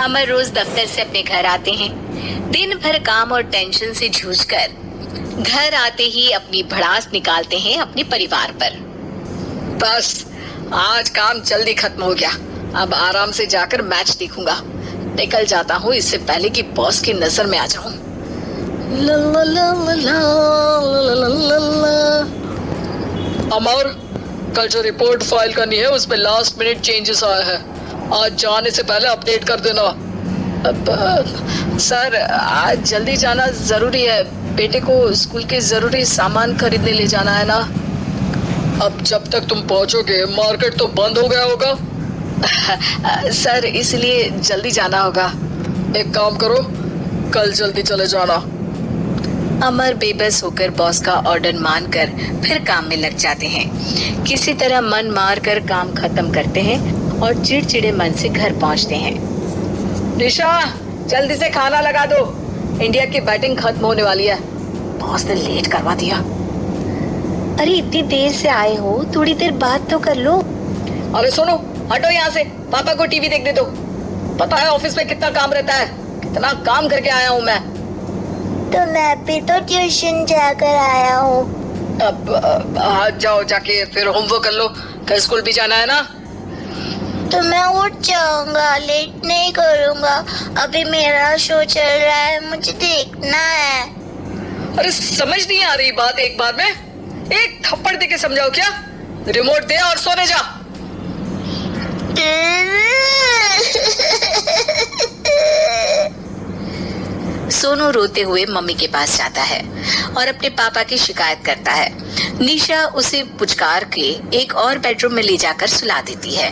अमर रोज दफ्तर से अपने घर आते हैं। दिन भर काम और टेंशन से जूझकर घर आते ही अपनी भड़ास निकालते हैं अपने परिवार पर। बस आज काम जल्दी खत्म हो गया, अब आराम से जाकर मैच देखूंगा। निकल जाता हूँ इससे पहले कि बॉस की नजर में आ जाऊं। अमर, कल जो रिपोर्ट फाइल करनी है उसमें लास्ट मिनट चेंजेस आए हैं, आज जाने से पहले अपडेट कर देना। सर, आज जल्दी जाना जरूरी है, बेटे को स्कूल के जरूरी सामान खरीदने ले जाना है ना। अब जब तक तुम पहुंचोगे मार्केट तो बंद हो गया होगा। सर, इसलिए जल्दी जाना होगा। एक काम करो, कल जल्दी चले जाना। अमर बेबस होकर बॉस का ऑर्डर मानकर फिर काम में लग जाते हैं। किसी तरह मन मार कर काम खत्म करते हैं और चिड़चिड़े मन से घर पहुंचते हैं। निशा, जल्दी से खाना लगा दो, इंडिया की बैटिंग खत्म होने वाली है। बॉस ने लेट करवा दिया। अरे इतनी देर से आए हो, थोड़ी देर बात तो कर लो। अरे सुनो, हटो यहाँ से, पापा को टीवी देखने दो। पता है ऑफिस में कितना काम रहता है, कितना काम करके आया हूँ मैं। तो मैं भी तो ट्यूशन जाकर आया हूँ। अब आज जाओ, जाके फिर होमवर्क कर लो, कल स्कूल भी जाना है ना। तो मैं उठ जाऊंगा, लेट नहीं करूंगा। अभी मेरा शो चल रहा है, मुझे देखना है। अरे समझ नहीं आ रही बात, एक बार में एक थप्पड़ देके समझाओ क्या। रिमोट दे और सोने जा। सोनू रोते हुए मम्मी के पास जाता है और अपने पापा की शिकायत करता है। निशा उसे पुचकार के एक और बेडरूम में ले जाकर सुला देती है।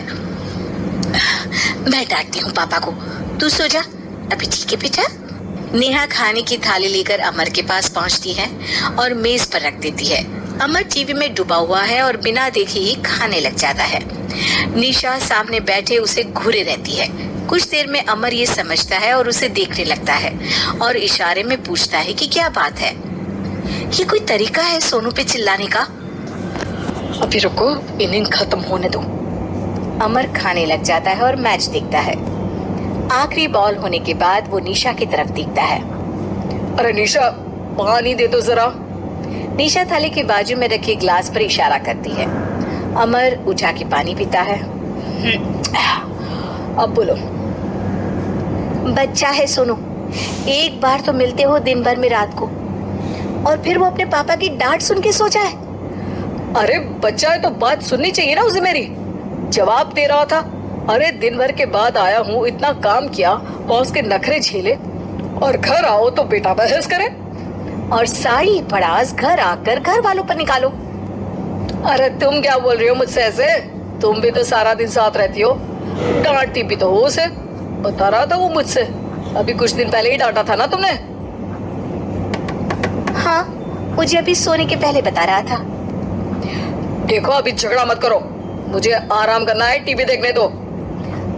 मैं डांटती हूँ पापा को, तू सो जा। अभी ठीक है बेटा। नेहा खाने की थाली लेकर अमर के पास पहुँचती है और मेज पर रख देती है। अमर टीवी में डूबा हुआ है और बिना देखे ही खाने लग जाता है। निशा सामने बैठे उसे घूरे रहती है। कुछ देर में अमर ये समझता है और उसे देखने लगता है और इशारे में पूछता है कि क्या बात है। ये कोई तरीका है सोनू पे चिल्लाने का? अभी रुको, इनिंग खत्म होने दो। अमर खाने लग जाता है और मैच देखता है। आखिरी बॉल होने के बाद वो निशा की तरफ देखता है। अरे निशा, पानी दे दो जरा। निशा थाली के बाजू में रखे ग्लास पर इशारा करती है। अमर उठा के पानी पीता है। अब बोलो। बच्चा है सोनू, एक बार तो मिलते हो दिन भर में रात को, और फिर वो अपने पापा की डांट सुन के सो जाए। अरे बच्चा है तो बात सुननी चाहिए ना उसे मेरी। जवाब दे रहा था। अरे दिन भर के बाद आया हूँ, इतना काम किया, बॉस के नखरे झेले, और घर आओ तो बेटा बहस करे और सारी भड़ास घर आकर घर वालों पर निकालो। अरे तुम क्या बोल रही हो मुझसे ऐसे? तुम भी तो सारा दिन साथ रहती हो, डांटती भी तो हो उसे। बता रहा था वो मुझसे, अभी कुछ दिन पहले ही डांटा था ना तुमने। हाँ, मुझे अभी सोने के पहले बता रहा था। देखो अभी झगड़ा मत करो, मुझे आराम करना है, टीवी देखने दो।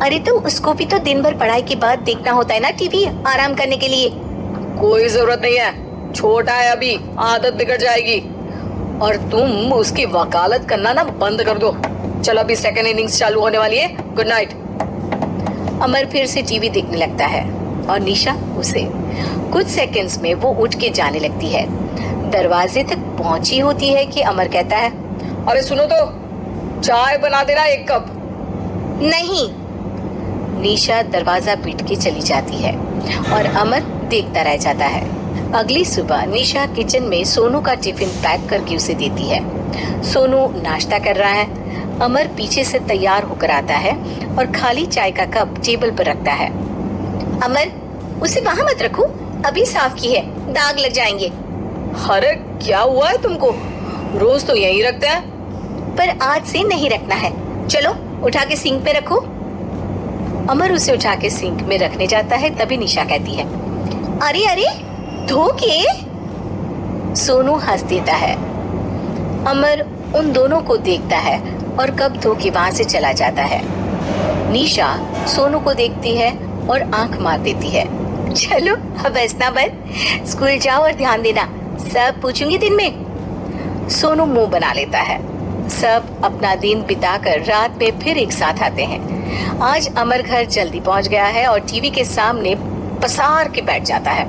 अरे तो उसको भी तो दिन भर पढ़ाई के बाद देखना होता है ना टीवी, आराम करने के लिए। कोई जरूरत नहीं है, छोटा है अभी, आदत बिगड़ जाएगी। और तुम उसकी वकालत करना ना बंद कर दो। चलो अभी सेकंड इनिंग्स चालू होने वाली है, गुड नाइट। अमर फिर से टीवी देखने लगता है और निशा उसे। कुछ सेकंड्स में वो उठ के जाने लगती है। दरवाजे तक पहुंची होती है कि अमर कहता है, अरे सुनो तो, चाय बना देना 1 कप। नहीं। निशा दरवाजा पीट के चली जाती है और अमर देखता रह जाता है। अगली सुबह निशा किचन में सोनू का टिफिन पैक करके उसे देती है। सोनू नाश्ता कर रहा है। अमर पीछे से तैयार होकर आता है और खाली चाय का कप टेबल पर रखता है। अमर, उसे वहाँ मत रखो, अभी साफ की है, दाग लग जाएंगे। अरे क्या हुआ है तुमको? रोज तो यहीं रखते हैं। पर आज से नहीं रखना है। चलो उठा के सिंक पे रखो। अमर उसे उठा के सिंक में रखने जाता है, तभी निशा कहती है, अरे अरे धो के। सोनू हंस देता है। अमर उन दोनों को देखता है और कब धो के वहाँ से चला जाता है। निशा सोनू को देखती है और आंख मार देती है। चलो अब हंसना बंद, स्कूल जाओ और ध्यान देना, सब पूछूंगी दिन में। सोनू मुंह बना लेता है। सब अपना दिन बिताकर रात में फिर एक साथ आते हैं। आज अमर घर जल्दी पहुंच गया है और टीवी के सामने पसार के बैठ जाता है।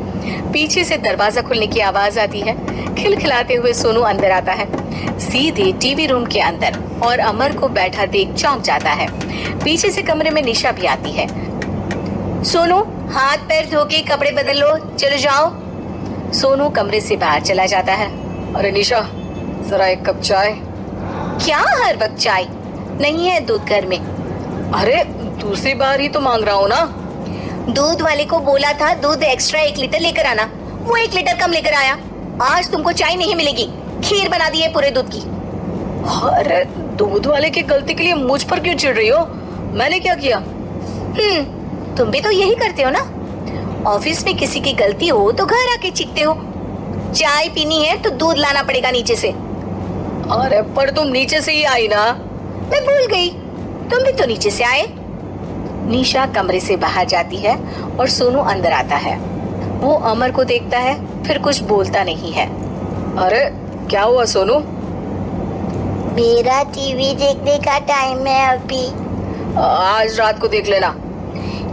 पीछे से दरवाजा खुलने की आवाज आती है। खिलखिलाते हुए सोनू अंदर आता है, सीधे टीवी रूम के अंदर, और अमर को बैठा देख चौंक जाता है। पीछे से कमरे में निशा भी आती है। सोनू, हाथ पैर धो के कपड़े बदल लो, चलो जाओ। सोनू कमरे से बाहर चला जाता है। अरे निशा, जरा एक कप चाय। क्या हर वक्त चाय? नहीं है दूध घर में। अरे दूसरी बार ही तो मांग रहा हूँ ना। दूध वाले को बोला था दूध एक्स्ट्रा 1 लीटर लेकर आना, वो 1 लीटर कम लेकर आया। आज तुमको चाय नहीं मिलेगी, खीर बना दी है पूरे दूध की। अरे दूध वाले की गलती के लिए मुझ पर क्यों चिढ़ रही हो? मैंने क्या किया? तुम भी तो यही करते हो ना। ऑफिस में किसी की गलती हो तो घर आके चीखते हो। चाय पीनी है तो दूध लाना पड़ेगा नीचे से। अरे पर तुम नीचे से ही आई ना। मैं भूल गई, तुम भी तो नीचे से आए। निशा कमरे से बाहर जाती है और सोनू अंदर आता है। वो अमर को देखता है, फिर कुछ बोलता नहीं है। अरे क्या हुआ सोनू? मेरा टीवी देखने का टाइम है अभी। आज रात को देख लेना।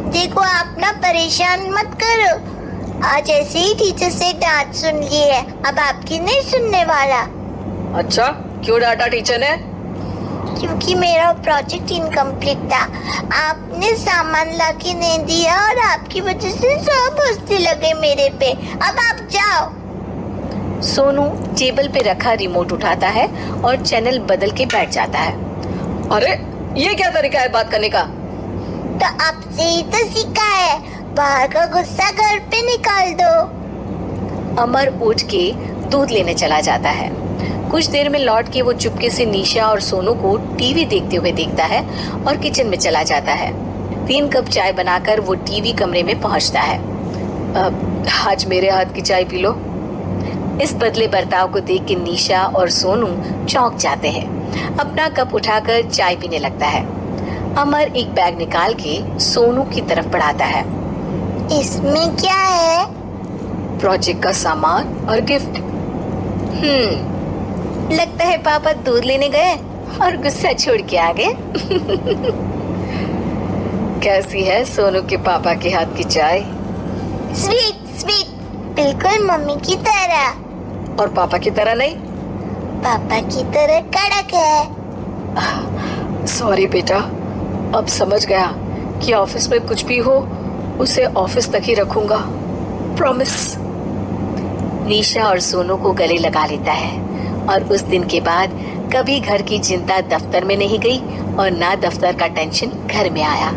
देखो, आप ना परेशान मत करो। आज ऐसे ही टीचर से डांट सुन ली है, अब आपकी नहीं सुनने वाला। अच्छा, क्यों डांटा टीचर ने? क्योंकि मेरा प्रोजेक्ट इनकम्प्लीट था। आपने सामान लाके नहीं दिया और आपकी वजह से सब हंसने लगे मेरे पे। अब आप जाओ। सोनू टेबल पे रखा रिमोट उठाता है और चैनल बदल के बैठ जाता है। अरे ये क्या तरीका है बात करने का? तो आपसे ही तो सीखा है। बाहर का गुस्सा घर पे निकाल दो। अमर उठ के दूध लेने चला जाता है। कुछ देर में लौट के वो चुपके से निशा और सोनू को टीवी देखते हुए देखता है और किचन में चला जाता है। 3 कप चाय बनाकर वो टीवी कमरे में पहुंचता है। आज मेरे हाथ की चाय पी लो। इस बदले बर्ताव को देख के निशा और सोनू चौंक जाते हैं। अपना कप उठाकर चाय पीने लगता है। अमर एक बैग निकाल के सोनू की तरफ बढ़ाता है। इसमें क्या है? प्रोजेक्ट का सामान और गिफ्ट। लगता है पापा दूध लेने गए और गुस्सा छोड़ के आ गए। कैसी है सोनू के पापा के हाथ की चाय? स्वीट स्वीट, बिल्कुल मम्मी की तरह। और पापा की तरह नहीं? पापा की तरह कड़क है। सॉरी बेटा, अब समझ गया कि ऑफिस में कुछ भी हो उसे ऑफिस तक ही रखूंगा। प्रॉमिस। निशा और सोनू को गले लगा लेता है और उस दिन के बाद कभी घर की चिंता दफ्तर में नहीं गई और ना दफ्तर का टेंशन घर में आया।